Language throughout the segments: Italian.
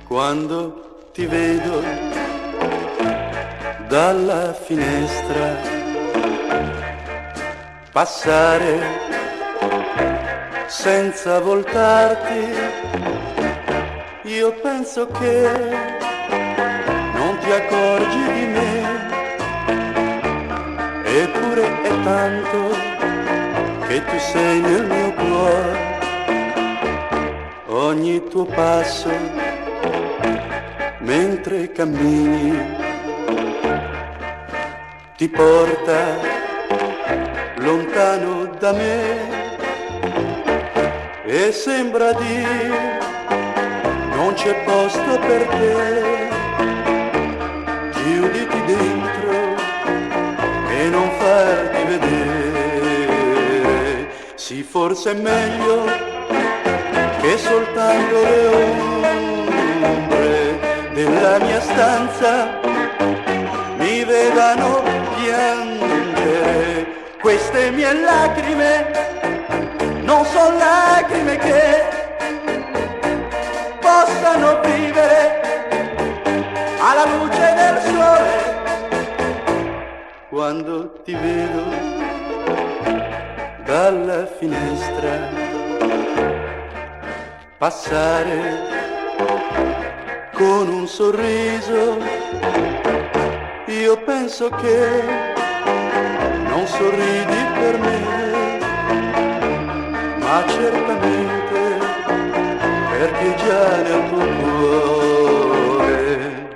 Quando ti vedo dalla finestra passare senza voltarti, io penso che non ti accorgi di me, eppure è tanto che tu sei nel mio cuore. Ogni tuo passo mentre cammini ti porta lontano da me e sembra dire non c'è posto per te. Chiuditi dentro e non farti vedere. Sì, forse è meglio che soltanto le ombre della mia stanza mi vedano piangere. Queste mie lacrime non sono lacrime che possano vivere alla luce del sole. Quando ti vedo dalla finestra passare con un sorriso, io penso che non sorridi per me, ma certamente perché già nel tuo cuore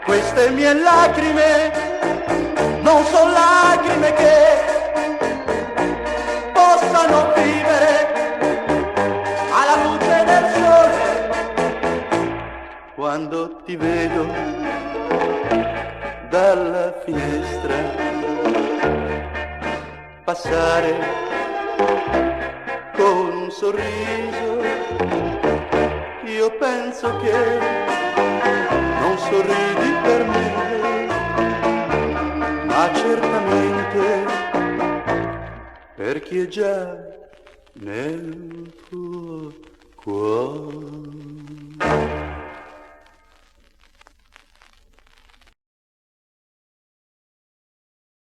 queste mie lacrime non sono lacrime che possano vivere alla luce del sole. Quando ti vedo dalla finestra passare con un sorriso, io penso che non sorridi per me, ma certamente per chi è già nel tuo cuore.